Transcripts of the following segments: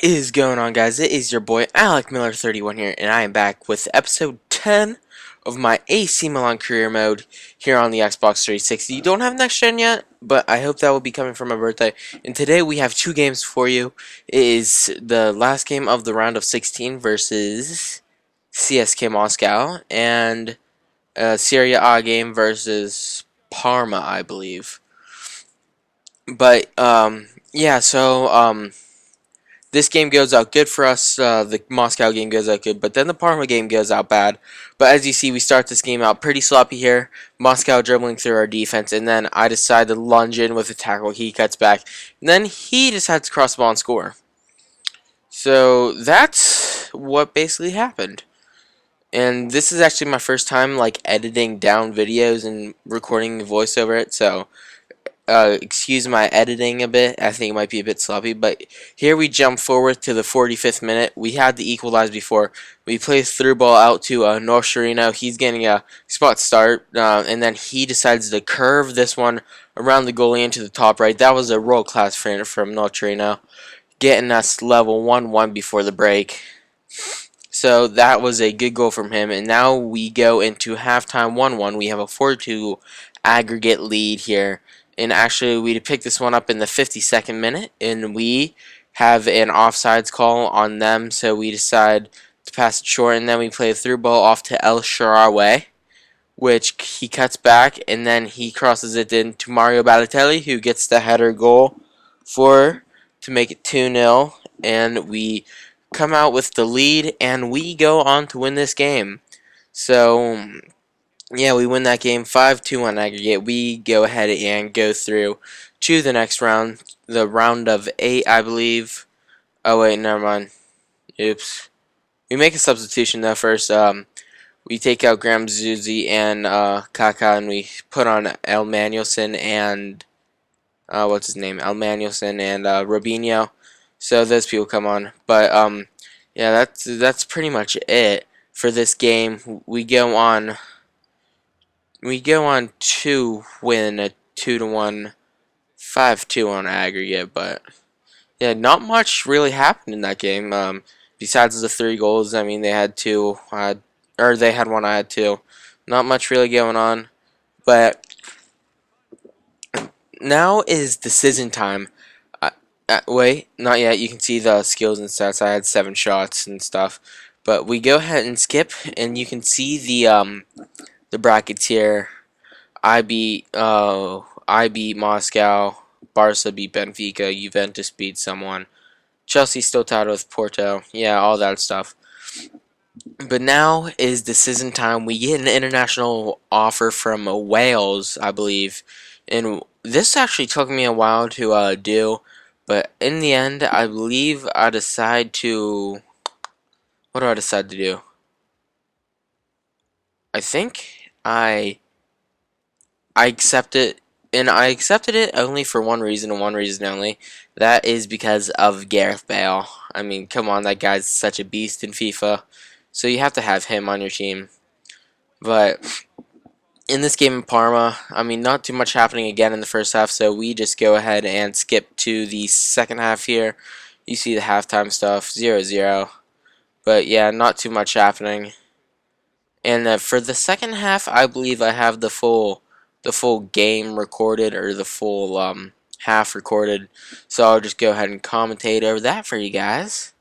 What is going on, guys? It is your boy Alec Miller 31 here, and I am back with episode 10 of my AC Milan career mode here on the Xbox 360. You don't have next gen yet, but I hope that will be coming for my birthday. And today we have two games for you. It is the last game of the round of 16 versus CSK Moscow, and a Serie A game versus Parma, I believe. But yeah, this game goes out good for us. The Moscow game goes out good, but then the Parma game goes out bad. But as you see, we start this game out pretty sloppy here. Moscow dribbling through our defense, and then I decide to lunge in with a tackle. He cuts back, and then he decides to cross the ball and score. So that's what basically happened. And this is actually my first time like editing down videos and recording a voice over it. So excuse my editing a bit. I think it might be a bit sloppy, but here we jump forward to the 45th minute. We had the equalize before. We play through ball out to North. He's getting a spot start, and then he decides to curve this one around the goalie into the top right. That was a world-class frame from North, getting us level 1-1 before the break. So that was a good goal from him, and now we go into halftime 1-1. We have a 4-2 aggregate lead here. And actually, we picked this one up in the 52nd minute, and we have an offsides call on them, so we decide to pass it short, and then we play a through ball off to El Shaarawy, which he cuts back, and then he crosses it in to Mario Balotelli, who gets the header goal to make it 2-0, and we come out with the lead, and we go on to win this game. So yeah, we win that game 5-2 on aggregate. We go ahead and go through to the next round, the round of 8, I believe. Oh wait, never mind. Oops. We make a substitution though first. We take out Graham Zuzi and Kaká, and we put on El Manuelson and what's his name? El Manuelson and Robinho. So those people come on. But yeah, that's pretty much it for this game. We go on to win a 2-1, 5-2 on aggregate, but yeah, not much really happened in that game. Besides the 3 goals, I mean, they had 2, or they had 1, I had 2. Not much really going on, but now is decision time. Wait, not yet. You can see the skills and stats. I had 7 shots and stuff, but we go ahead and skip, and you can see the brackets here. I beat Moscow, Barca beat Benfica, Juventus beat someone, Chelsea still tied with Porto, yeah, all that stuff. But now is decision time. We get an international offer from Wales, I believe, and this actually took me a while to do, but in the end, I believe I decide to. What do I decide to do? I think I accept it, and I accepted it only for one reason and one reason only. That is because of Gareth Bale. I mean, come on, that guy's such a beast in FIFA, so you have to have him on your team. But in this game in Parma, I mean, not too much happening again in the first half, so we just go ahead and skip to the second half here. You see the halftime stuff, 0-0. But yeah, not too much happening. And for the second half, I believe I have the full game recorded, or the full half recorded, so I'll just go ahead and commentate over that for you guys.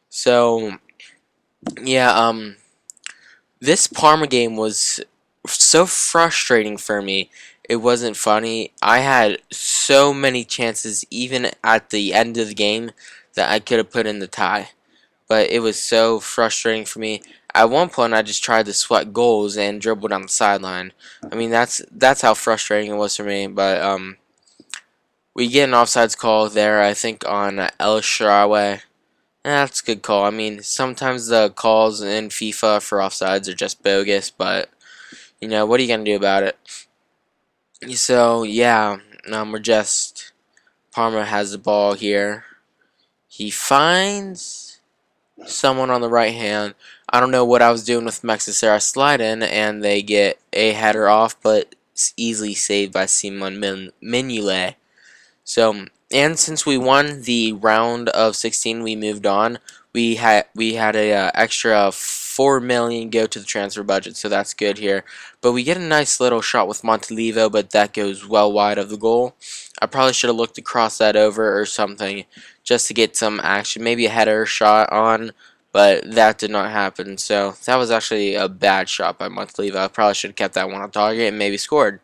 So yeah, this Parma game was so frustrating for me. It wasn't funny. I had so many chances even at the end of the game that I could have put in the tie, but it was so frustrating for me. At one point, I just tried to sweat goals and dribble down the sideline. I mean, that's how frustrating it was for me. But we get an offsides call there, I think, on El Shaarawy. That's a good call. I mean, sometimes the calls in FIFA for offsides are just bogus, but you know, what are you gonna do about it? So yeah, Parma has the ball here. He finds someone on the right hand. I don't know what I was doing with Mexis there. I slide in, and they get a header off, but it's easily saved by Simon Mignolet. So And since we won the round of 16, we moved on. We had a extra 4 million go to the transfer budget, so that's good here. But we get a nice little shot with Montalivo, but that goes well wide of the goal. I probably should have looked to cross that over or something just to get some action, maybe a header shot on, but that did not happen. So that was actually a bad shot by Montalivo. I probably should have kept that one on target and maybe scored.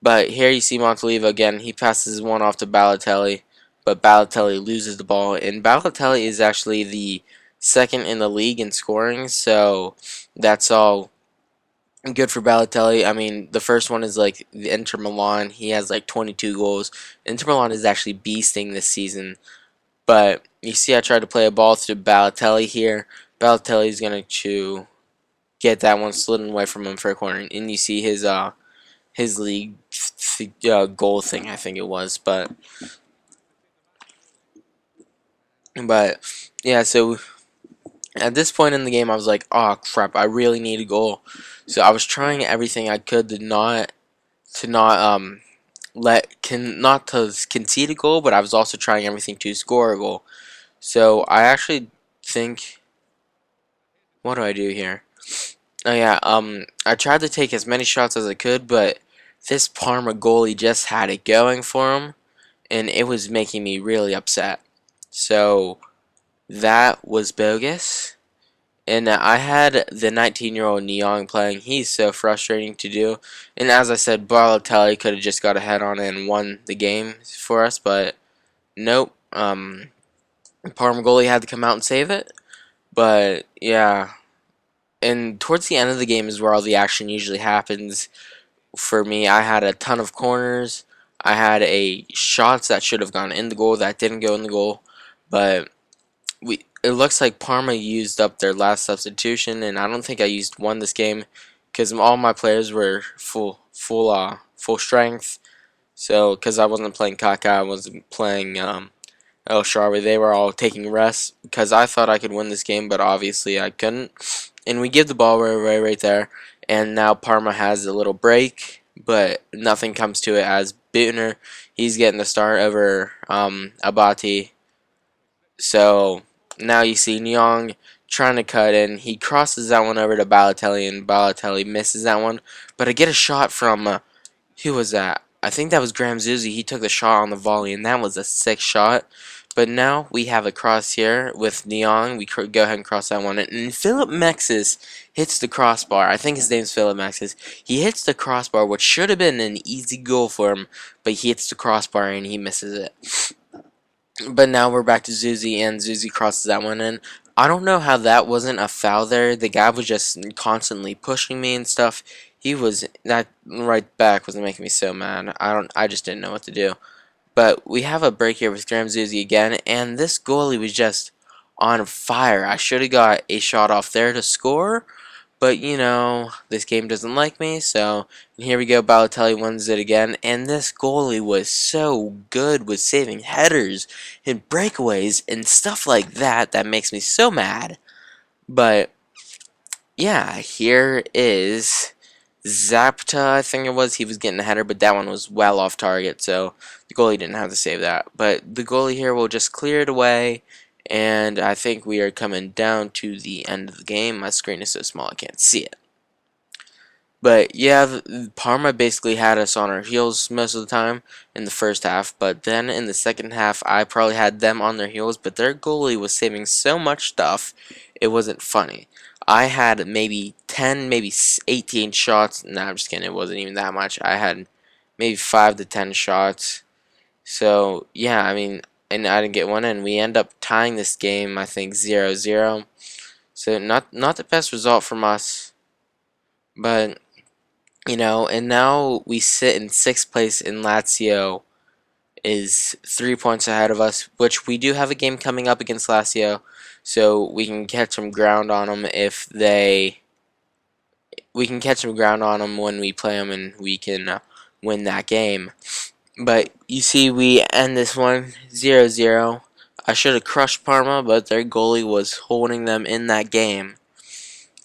But here you see Montalivo again. He passes one off to Balotelli, but Balotelli loses the ball. And Balotelli is actually the second in the league in scoring, so that's all good for Balotelli. I mean, the first one is like the Inter Milan. He has like 22 goals. Inter Milan is actually beasting this season. But you see, I tried to play a ball to Balotelli here. Balotelli is going to get that one slidden away from him for a corner. And you see his league goal thing, I think it was, but yeah. So at this point in the game, I was like, oh crap, I really need a goal. So I was trying everything I could to not not to concede a goal, but I was also trying everything to score a goal. So I actually think, what do I do here? Oh yeah, I tried to take as many shots as I could, but this Parma goalie just had it going for him, and it was making me really upset. So that was bogus. And I had the 19-year-old Neong playing. He's so frustrating to do. And as I said, Balotelli could have just got a head on it and won the game for us, but nope. Parma goalie had to come out and save it. But yeah, and towards the end of the game is where all the action usually happens. For me, I had a ton of corners. I had a shots that should have gone in the goal that didn't go in the goal, but it looks like Parma used up their last substitution, and I don't think I used one this game because all my players were full strength. So because I wasn't playing Kaká, I wasn't playing El Shaarawy, they were all taking rests because I thought I could win this game, but obviously I couldn't. And we give the ball right there, and now Parma has a little break, but nothing comes to it as Buchner, he's getting the start over Abati. So now you see Nyong trying to cut in. He crosses that one over to Balotelli, and Balotelli misses that one. But I get a shot from, who was that? I think that was Graham Zuzi. He took the shot on the volley, and that was a sick shot. But now we have a cross here with Nyong. We go ahead and cross that one. And Philip Mexis hits the crossbar. I think his name's Philip Mexis. He hits the crossbar, which should have been an easy goal for him, but he hits the crossbar and he misses it. But now we're back to Zuzi, and Zuzi crosses that one in. I don't know how that wasn't a foul there. The guy was just constantly pushing me and stuff. He was, that right back was making me so mad. I just didn't know what to do. But we have a break here with Graham Zuzi again, and this goalie was just on fire. I should have got a shot off there to score, but you know, this game doesn't like me, so here we go. Balotelli wins it again, and this goalie was so good with saving headers and breakaways and stuff like that that makes me so mad. But yeah, here is Zapta, I think it was. He was getting a header, but that one was well off target, so the goalie didn't have to save that. But the goalie here will just clear it away, and I think we are coming down to the end of the game. My screen is so small I can't see it. But yeah, Parma basically had us on our heels most of the time in the first half, but then in the second half, I probably had them on their heels, but their goalie was saving so much stuff, it wasn't funny. I had maybe 10, maybe 18 shots. Nah, I'm just kidding, it wasn't even that much. I had maybe 5 to 10 shots. So, yeah, I mean, and I didn't get one, and we end up tying this game, I think, 0-0. So, not the best result from us, but you know, and now we sit in 6th place, and Lazio is 3 points ahead of us, which we do have a game coming up against Lazio, so we can catch some ground on them we can catch some ground on them when we play them, and we can win that game. But you see, we end this one 0-0. I should have crushed Parma, but their goalie was holding them in that game.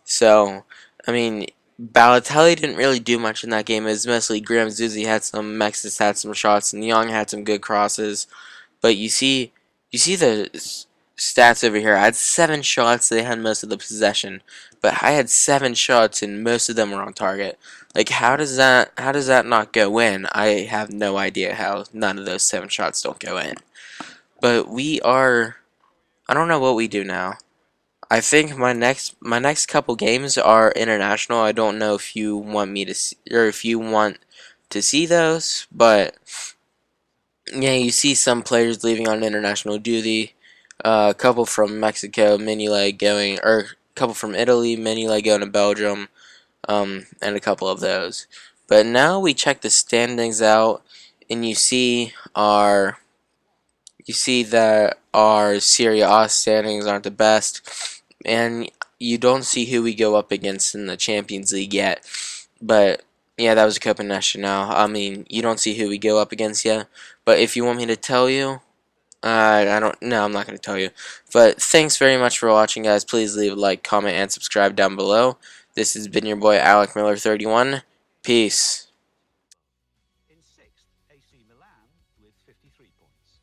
So, I mean, Balotelli didn't really do much in that game. It was mostly Graham Zuzi had some, Mexis had some shots, and Young had some good crosses. But you see the stats over here. I had 7 shots. They had most of the possession, but I had 7 shots, and most of them were on target. Like, how does that not go in? I have no idea how none of those 7 shots don't go in. But we are. I don't know what we do now. I think my next couple games are international. I don't know if you want me to see, or if you want to see those, but yeah, you see some players leaving on international duty. A couple from Mexico, Mignolet going, or a couple from Italy, Mignolet going to Belgium, and a couple of those. But now we check the standings out, and you see that our Serie A standings aren't the best, and you don't see who we go up against in the Champions League yet. But yeah, that was Copa Nacional. I mean, you don't see who we go up against yet. But if you want me to tell you, I don't. No, I'm not going to tell you. But thanks very much for watching, guys. Please leave a like, comment, and subscribe down below. This has been your boy Alec Miller 31. Peace. In sixth, AC Milan with 53 points.